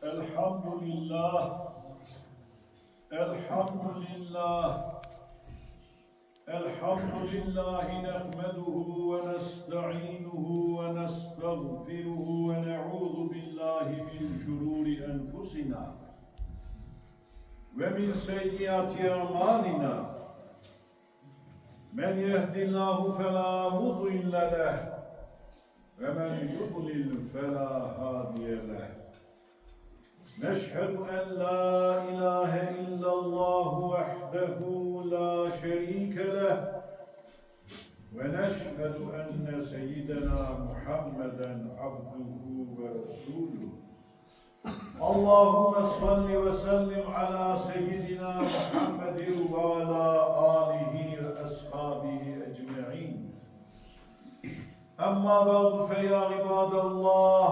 الحمد لله الحمد لله الحمد لله نحمده ونستعينه ونستغفره ونعوذ بالله من شرور أنفسنا ومن سيئات أعمالنا من يهد الله فلا مضل له ومن يضلل فلا هادي له نشهد أن لا إله إلا الله وحده لا شريك له ونشهد أن سيدنا محمدا عبده ورسوله اللهم صل وسلم على سيدنا محمد وعلى آله وأصحابه أجمعين أما بعد فيا عباد الله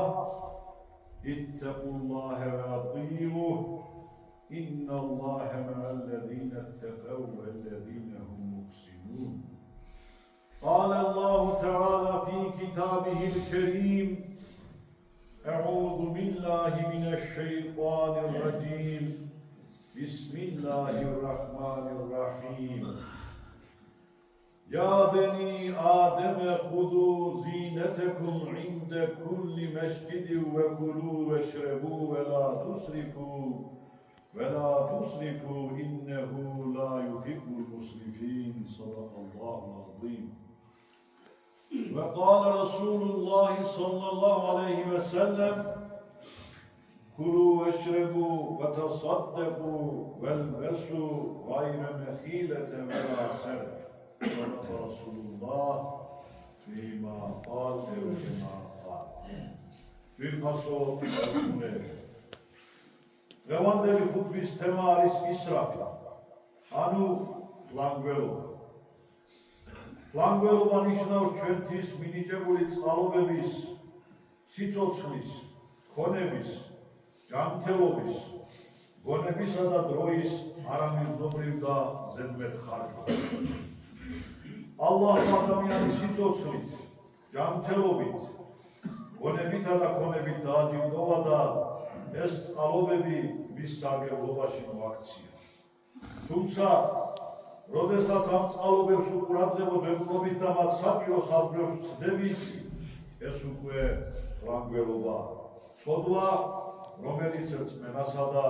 اتقوا الله وأطيعوه إن الله مع الذين اتقوا والذين هم محسنون قال الله تعالى في كتابه الكريم أعوذ بالله من الشيطان الرجيم بسم الله الرحمن الرحيم يا بني آدم خذوا زينتكم عند كل مسجد وكلوا واشربوا ولا تسرفوا إنه لا يحب المسرفين صدق الله العظيم وقال رسول الله صلى الله عليه وسلم كلوا واشربوا وتصدقوا والبسوا غير مخيلة ولا سرف صدق رسول الله فيما قال وكما قال في القصر والسنة غواندبي خطبის თემა არის ისრაფი, ანუ ლანგველობა. ლანგველობა ნიშნავს ჩვენთვის მინიჭებული წყალობების, სიცოცხლის, ქონების, ჯანმრთელობის, გონებისა და დროის არამიზნობრივ და ზედმეტ ხარჯვას. ალლაჰ ადამიანის სიცოცხლით, ჯანმრთელობით, გონებითა და ქონებით დააჯილდოვა და ეს წყალობები მის სარგებლობაში მოაქცია. თუმცა, როდესაც ამ წყალობებს უყურადღებოდ ვეპყრობით და მათ საჭირო საზღვრებს ვცდებით, ეს უკვე ლანგველობა, ცოდვა, რომელიც რწმენასა და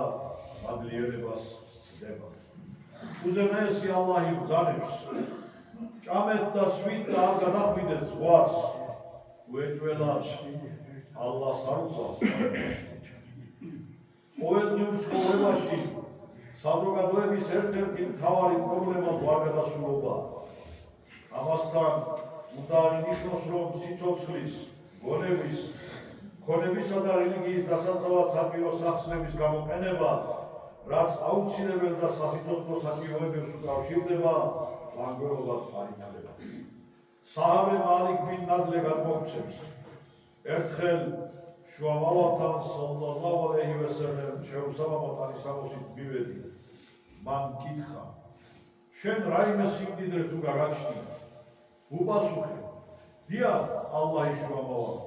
მადლიერებას სცდება. უზენაესი ალლაჰი ბრძანებს, ჭამეთ და სვით და არ განახვიდეთ ზღვარს, უეჭველად ალლას არ უყვარს ყველას. ყოველდღიურ ცხოვრებაში საზოგადოების ერთ-ერთი მთავარი პრობლემა ზღვარგადასულობაა. ამასთან უნდა აღინიშნოს, რომ სიცოცხლის, გონების, ქონებისა და რელიგიის დასაცავად საჭირო სახსრების გამოყენება, რაც აუცილებელ და სასიცოცხლო საჭიროებებს უკავშირდება, ლანგველობად არ ითვლება. საჰაბე მალიქ ბინ ნადლე გადმოგვცემს, ერთხელ შუამავალთან სალლალლაჰუ ალეიჰი ვესალემ შეუსაბამოთ ანისამოსით მივედი. მან კითხა, შენ რაიმე სიმდიდრე თუ გაგაჩნია? უპასუხე, დიახ, ალლაჰის შუამავალ.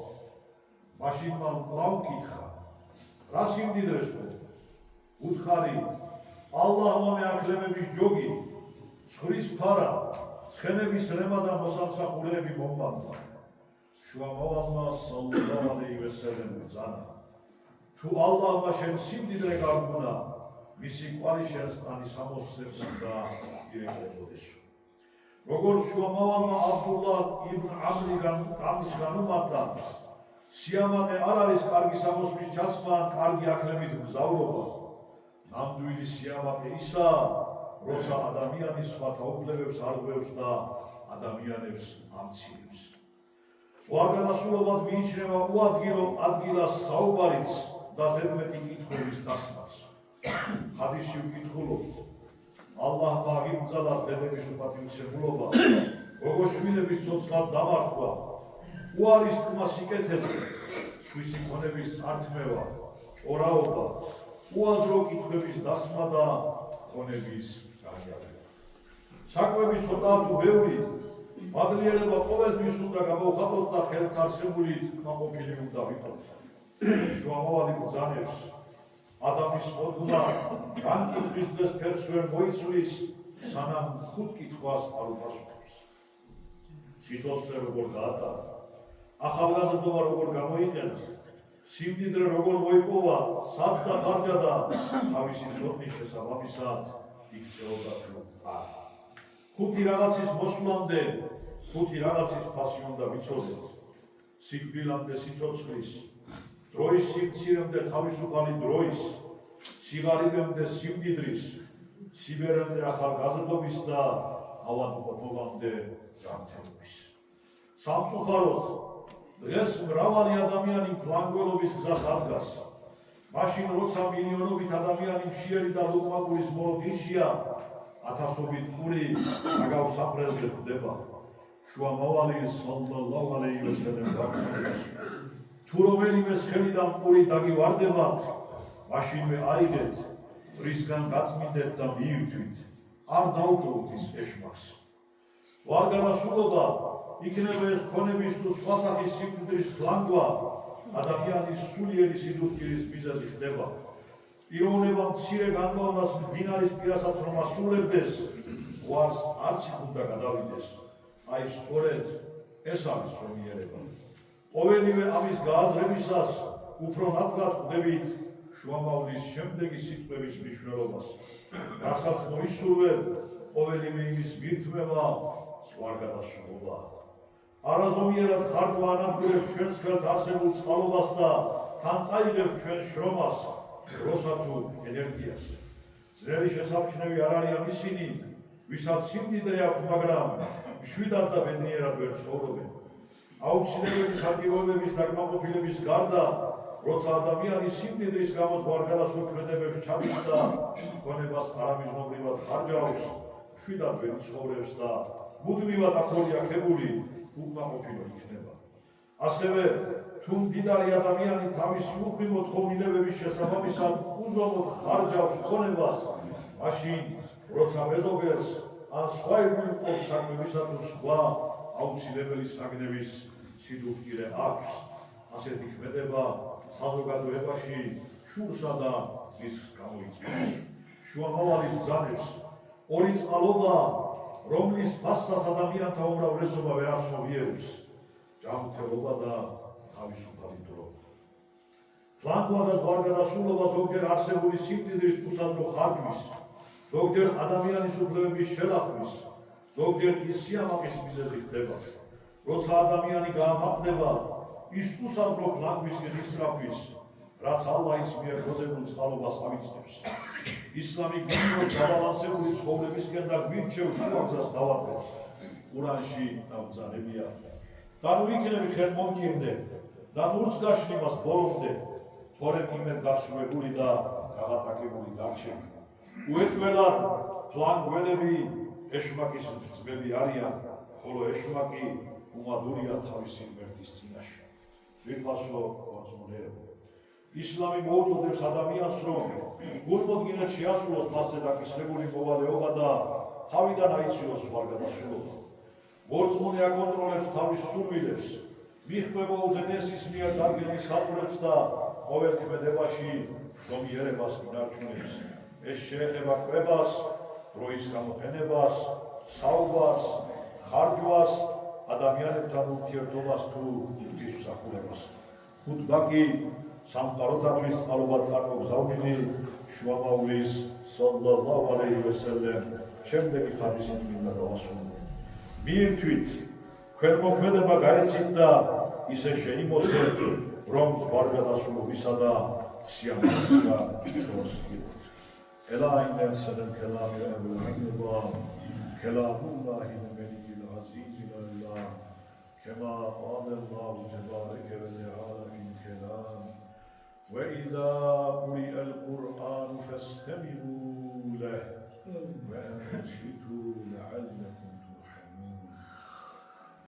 მაშინ მან კვლავ კითხა, რა სიმდიდრეს თუ? უთხარი, ალლაჰმა მეაქლემების ჯოგი, ცხრის ფარა, ცხენების რემა და მოსამსახურეები მომბანდა. შუამავალმა სალლალლაჰუ ალეიჰი ვესალემ ბრძანა, თუ ალლაჰმა შენ სიმდიდრე გარგუნა, მისი კვალი შენს ანისამოსს უნდა ირეკლებოდესო. როგორც შუამავალმა აბდულლაჰ იბნ ამრი ამის განუმარტა, სიამაყე არ არის კარგი სამოსლის ჩასმა ან კარგი აქლემით მგზავრობა. ნამდვილი სიამაყე ისაა, როცა ადამიანი სხვათა უფლებებს არღვევს და ადამიანებს ამცირებს. ზღვარგადასულობად მიიჩნევა უადგილო ადგილას საუბარიც და ზედმეტი კითხვების დასმაც. ჰადისში ვკითხულობთ, ალლაჰმა აღიბრძალა დედების უპატივცემულობა, გოგოშვილების ცოცხლად დამარხვა, უარის თქმა სიკეთეზე, სხვისი ქონების წართმევა, ჭორაობა, უაზრო კითხვების დასმა და ქონების განიარება. საკვები ცოტაა თუ ბევრი, მადლიერება ყოველთვის უნდა გამოვხატოთ და ხელთ არსებული კმაყოფილი უნდა ვიყოთ. შუამავალი ბრძანებს, ადამიანის მოდგმა განკითხვის ფერს ვერ მოიცვლის, სანამ ხუთ კითხვას არ უპასუხებს. სიცოცხლე როგორ გაატარა, ახალგაზრდობა როგორ გამოიყენა, სიმდიდრე როგორ მოიპოვა, სად დახარჯა და თავისი ცოდნის შესაბამისად იქცეოდა თუ არა. ხუთი რაღაცის მოსვლამდე, ხუთი რაღაცის ფასი უნდა ვიცოდეთ. სიკვდილამდე სიცოცხლის, დროის სიმცირემდე თავისუფალი დროის, სიღარიბემდე სიმდიდრის, სიბერემდე ახალგაზრდობის და ავადმყოფობამდე ჯანმრთელობის. სამწუხაროდ, დღეს მრავალი ადამიანი მფლანგველობის გზას ადგას. მაშინ როცა მილიონობით ადამიანი მშიერი და ლუკმაკურის მოლოდინშია, ათასობით პური დაგავს საფრელზე ხდება. შუამავალი სალლალლაჰუ ალეიჰი ვასალამ გვაგზავნებს. თუ რომელიმეს ხელიდან პური დაგივარდებათ, მაშინვე აიგეთ, რისგან გაწმინდეთ და მიირთვით, არ დაუკლოთ ის ეშმაკს. ზღვარგანასრულობა იქნება ეს ქონების თუ სხვა სახის სიმდიდრის ფლანგვა, ადამიანის სულიერი სიდუსტირის მიზეზი ხდება. პიროვნება მცირე განმავლობას მდინარის პირასაც რომ ასრულებდეს, ზღვარს არც უნდა გადავიდეს. აი სწორედ ეს არის ზომიერება. ყოველივე ამის გააზრებისას უფრო ნათლად ხვდებით შუამავლის შემდეგი სიტყვების მნიშვნელობას, რასაც მოისურვებ, ყოველივე იმის მირთმევა ზღვარგანასრულობა. არაზომიერად ხარჯვა ანადგურებს ჩვენს ხელთ არსებულ წყალობას და თან წაიღებს ჩვენს შრომას, როსა თუ ენერგიას. ძნელი შესამჩნევი არ არიან ისინი, ვისაც სიმდიდრე აქვთ, მაგრამ მშვიდად და ბედნიერად ვერ ცხოვრობენ. აუცილებელი სარგებლობების დაკმაყოფილების გარდა, როცა ადამიანი სიმდიდრის გამო ზღვარგანასრულ ქმედებებს ჩადის და ქონებას არამიზნობრივად ხარჯავს, მშვიდად ვერ ცხოვრობს და მუდმივად აკმაყოფილებული უკმაყოფილო იქნება. ასევე თუ მდიდარი ადამიანი თავისი უხვი მოთხოვნილებების შესაბამისად უზომოდ ხარჯავს ქონებას, მაშინ როცა მეზობელს ან სხვა იგულოს საქმებისა თუ სხვა აუცილებელი საგნების სიდუხტირე აქვს. ასეთი ქმედება საზოგადოებაში შურსა და ზისხს გამოიწვევს. შუამავალი ბრძანებს ორი წყალობა, რომლის ფასსაც ადამიანთა უმრავლესობა ვერ აცნობიერებს, ჯანმრთელობა და თავისუფალი დრო. ფლანგვა და ზღვარგანასრულობა ზოგჯერ არსებული სიმდიდრის უსაზრო ხარჯვის, ზოგჯერ ადამიანის უფლებების შელახვის, ზოგჯერ კი სიამაყის მიზეზი ხდება. როცა ადამიანი გააფაყდება, ის უსაზრო ფლანგვის გისწრაფვის, რაც ალლაჰის მიერ გოზებულ წყალობას ავიცნობს. ისლამი გვინდოს დაბალანსებული ცხოვრებისკენ და გვირჩევს შუაგზას დავარდეთ. ყურანში დამბრძანებია. და ნუ იქნები ხელმომჭირდე და ნურს გაშლიმას ბოლომდე, თორემ იმედ გასრულებული და გაღატაკებული დარჩები. უეჭველად ფლანგველები ეშმაკის ძმები არიან, ხოლო ეშმაკი უმადურია თავისი ღმერთის წინაშე. ძვირფასო მორწმუნეებო, ისლამი მოუწოდებს ადამიანს, რომ გულმოდგინედ შეასრულოს მასზე დაკისრებული მოვალეობა და თავიდან აიციოს ზღვარგანასრულობა. მორწმუნე აკონტროლებს თავის სურვილებს, მიჰყვება უზენაესის მიერ დარგების საწყლებს და ყოველ ქმედებაში ზომიერებას ინარჩუნებს. ეს შეეხება კვებას, დროის გამოყენებას, საუბარს, ხარჯვას, ადამიანებთან ურთიერთობას თუ ღვთისმსახურებას. ხუთბა კი სამყაროდათვის წყალობად წარმოგზავნილი შუამავლის სალლალლაჰუ ალეიჰი ვასალამ შემდეგი ხადისით მინდა დავასრულო. მიირთვით, ხელმოქმედება გაეცით და ისე შეიმოსეთ, რომ ზღვარგანასრულობისა და სიამაყისგან შორს იყოთ. ela inna ahsanal kalami abullah kalamullah al-malik al-aziz al-alim kama qala Allah tabaraka wa ta'ala fi kalam